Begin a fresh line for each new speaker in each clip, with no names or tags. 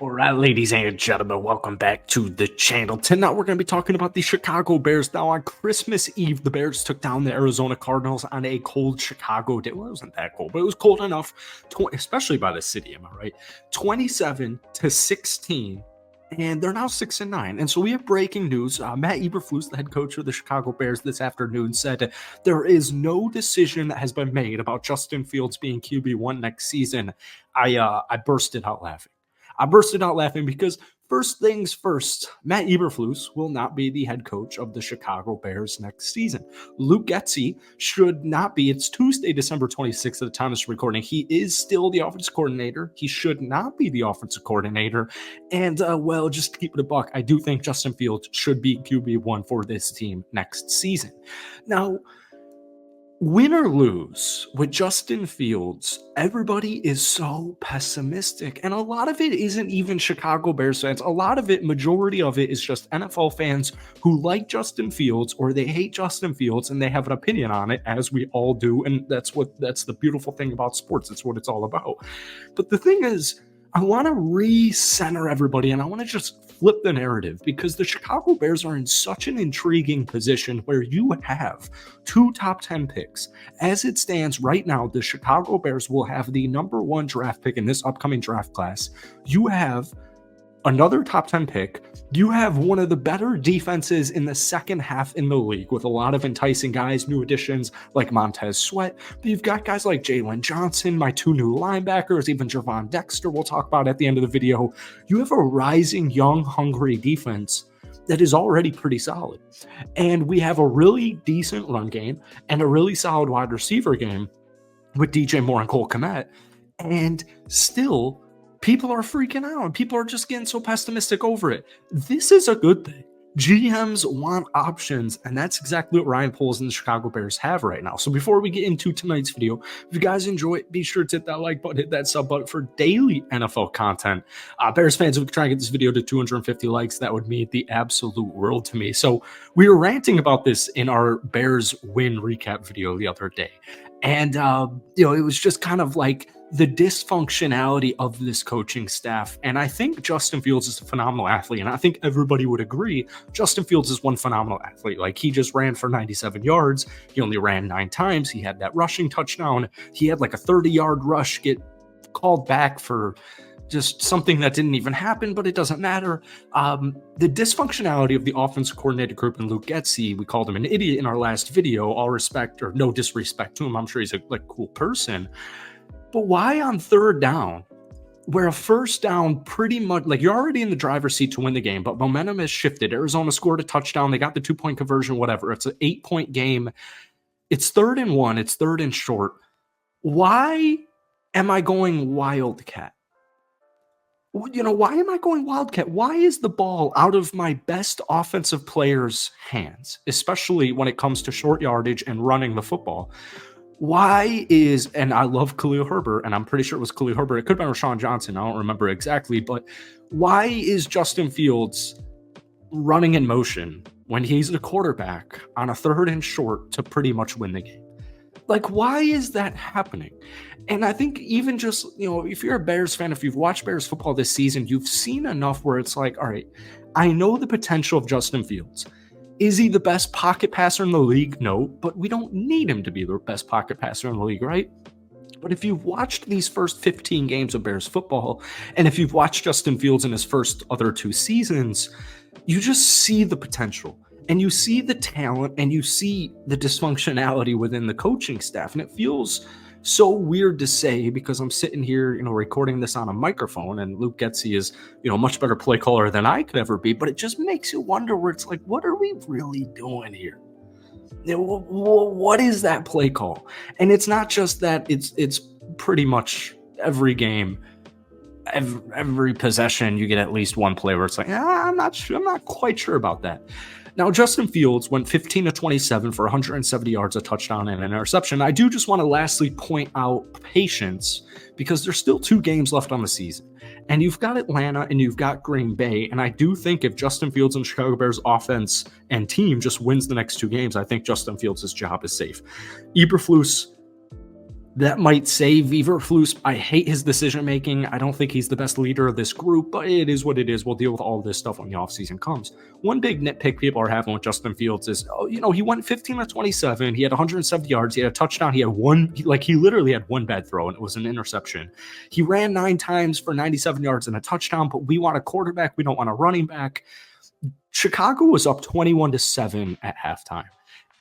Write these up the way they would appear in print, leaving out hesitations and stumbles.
All right, ladies and gentlemen, welcome back to the channel. Tonight, we're going to be talking about the Chicago Bears. Now, on Christmas Eve, the Bears took down the Arizona Cardinals on a cold Chicago day. Well, it wasn't that cold, but it was cold enough, especially by the city, am I right? 27-16, and they're now 6-9. And so we have breaking news. Matt Eberflus, the head coach of the Chicago Bears, this afternoon said there is no decision that has been made about Justin Fields being QB1 next season. I bursted out laughing. Because first things first, Matt Eberflus will not be the head coach of the Chicago Bears next season. Luke Getsy should not be. It's Tuesday, December 26th at the time of this recording. He is still the offensive coordinator. He should not be the offensive coordinator. And, well, just to keep it a buck, I do think Justin Fields should be QB1 for this team next season. Now, win or lose with Justin Fields, everybody is so pessimistic. And a lot of it isn't even Chicago Bears fans. A lot of it, majority of it, is just NFL fans who like Justin Fields or they hate Justin Fields and they have an opinion on it, as we all do. And that's the beautiful thing about sports. It's what it's all about. But the thing is, I want to recenter everybody and I want to just flip the narrative, because the Chicago Bears are in such an intriguing position where you have two top 10 picks. As it stands right now, the Chicago Bears will have the number 1 draft pick in this upcoming draft class. You have another top 10 pick. You have one of the better defenses in the second half in the league with a lot of enticing guys, new additions like Montez Sweat. But you've got guys like Jalen Johnson, my 2 new linebackers, even Javon Dexter we'll talk about at the end of the video. You have a rising, young, hungry defense that is already pretty solid. And we have a really decent run game and a really solid wide receiver game with DJ Moore and Cole Kmet. And still, people are freaking out and people are just getting so pessimistic over it. This is a good thing. GMs want options, and that's exactly what Ryan Poles and the Chicago Bears have right now. So before we get into tonight's video, if you guys enjoy it, be sure to hit that like button, hit that sub button for daily NFL content. Bears fans, if we could try and get this video to 250 likes, that would mean the absolute world to me. So we were ranting about this in our Bears win recap video the other day. And, it was just kind of like the dysfunctionality of this coaching staff. And I think Justin Fields is a phenomenal athlete. And I think everybody would agree Justin Fields is one phenomenal athlete. Like, he just ran for 97 yards. He only ran 9 times. He had that rushing touchdown. He had like a 30-yard rush get called back for just something that didn't even happen, but it doesn't matter. The dysfunctionality of the offensive coordinator group and Luke Getsy, we called him an idiot in our last video, all respect or no disrespect to him. I'm sure he's a cool person. But why on third down, where a first down pretty much, like, you're already in the driver's seat to win the game, but momentum has shifted. Arizona scored a touchdown. They got the 2-point conversion, whatever. It's an 8-point game. It's 3rd and 1. It's 3rd and short. Why am I going Wildcat? Why am I going Wildcat? Why is the ball out of my best offensive player's hands, especially when it comes to short yardage and running the football? And I love Khalil Herbert, and I'm pretty sure it was Khalil Herbert. It could have been Rashawn Johnson. I don't remember exactly, but why is Justin Fields running in motion when he's the quarterback on a 3rd and short to pretty much win the game? Like, why is that happening? And I think even just, if you're a Bears fan, if you've watched Bears football this season, you've seen enough where it's like, all right, I know the potential of Justin Fields. Is he the best pocket passer in the league? No, but we don't need him to be the best pocket passer in the league, right? But if you've watched these first 15 games of Bears football, and if you've watched Justin Fields in his first other 2 seasons, you just see the potential. And you see the talent, and you see the dysfunctionality within the coaching staff. And it feels so weird to say, because I'm sitting here, recording this on a microphone, and Luke Getsy is, a much better play caller than I could ever be. But it just makes you wonder where it's like, what are we really doing here? What is that play call? And it's not just that. It's pretty much every game. Every possession, you get at least one play where it's like, I'm not sure. I'm not quite sure about that. Now, Justin Fields went 15-27 for 170 yards, a touchdown, and an interception. I do just want to lastly point out patience, because there's still 2 games left on the season. And you've got Atlanta and you've got Green Bay. And I do think if Justin Fields and Chicago Bears offense and team just wins the next 2 games, I think Justin Fields' job is safe. Eberflus That might save Eberflus. I hate his decision making. I don't think he's the best leader of this group, but it is what it is. We'll deal with all this stuff when the offseason comes. One big nitpick people are having with Justin Fields is, oh, he went 15 to 27. He had 170 yards. He had a touchdown. He had he literally had one bad throw, and it was an interception. He ran 9 times for 97 yards and a touchdown, but we want a quarterback. We don't want a running back. Chicago was up 21-7 at halftime.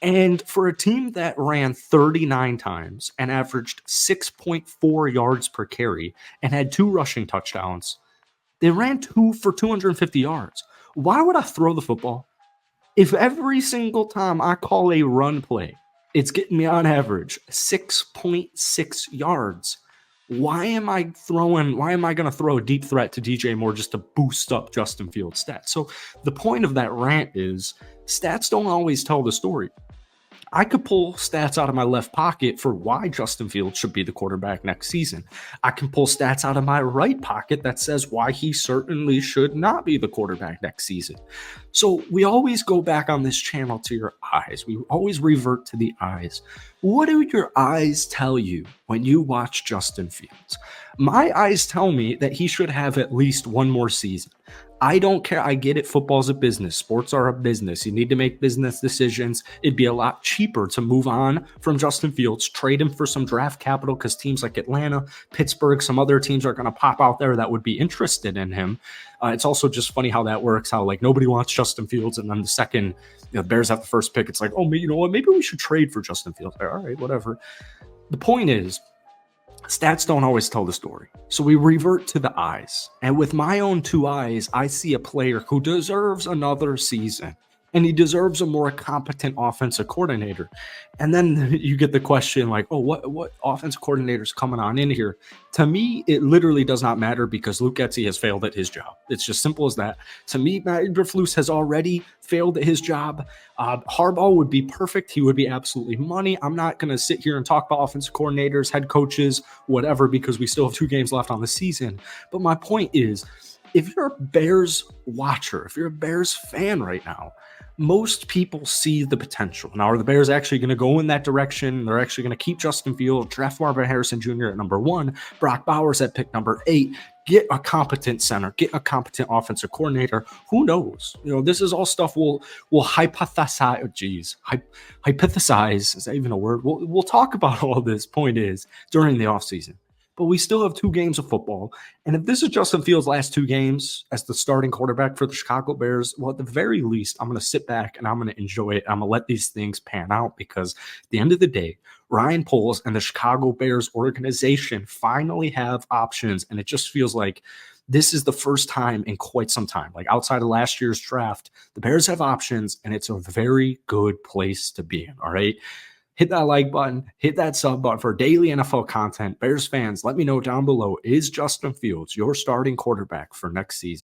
And for a team that ran 39 times and averaged 6.4 yards per carry and had 2 rushing touchdowns, they ran 2 for 250 yards. Why would I throw the football? If every single time I call a run play, it's getting me on average 6.6 yards, why am I going to throw a deep threat to DJ Moore just to boost up Justin Fields' stats? So the point of that rant is stats don't always tell the story. I could pull stats out of my left pocket for why Justin Fields should be the quarterback next season. I can pull stats out of my right pocket that says why he certainly should not be the quarterback next season. So we always go back on this channel to your eyes. We always revert to the eyes. What do your eyes tell you when you watch Justin Fields? My eyes tell me that he should have at least one more season. I don't care. I get it. Football's a business. Sports are a business. You need to make business decisions. It'd be a lot cheaper to move on from Justin Fields, trade him for some draft capital because teams like Atlanta, Pittsburgh, some other teams are going to pop out there that would be interested in him. It's also just funny how that works, how like nobody wants Justin Fields. And then the second the Bears have the first pick, it's like, oh, you know what? Maybe we should trade for Justin Fields. All right, whatever. The point is, stats don't always tell the story. So we revert to the eyes. And with my own 2 eyes, I see a player who deserves another season. And he deserves a more competent offensive coordinator. And then you get the question like, oh, what offensive coordinator's coming on in here? To me, it literally does not matter because Luke Getsy has failed at his job. It's just simple as that. To me, Matt Eberflus has already failed at his job. Harbaugh would be perfect. He would be absolutely money. I'm not going to sit here and talk about offensive coordinators, head coaches, whatever, because we still have 2 games left on the season. But my point is, if you're a Bears watcher, if you're a Bears fan right now, most people see the potential. Now, are the Bears actually going to go in that direction? They're actually going to keep Justin Fields, draft Marvin Harrison Jr. at number 1, Brock Bowers at pick number 8, get a competent center, get a competent offensive coordinator. Who knows? This is all stuff we'll hypothesize. Hypothesize, is that even a word? We'll talk about all this, point is, during the offseason. But we still have 2 games of football. And if this is Justin Fields' last 2 games as the starting quarterback for the Chicago Bears, well, at the very least, I'm going to sit back and I'm going to enjoy it. I'm going to let these things pan out because at the end of the day, Ryan Poles and the Chicago Bears organization finally have options. And it just feels like this is the first time in quite some time, like outside of last year's draft, the Bears have options and it's a very good place to be in. All right. Hit that like button, hit that sub button for daily NFL content. Bears fans, let me know down below, is Justin Fields your starting quarterback for next season?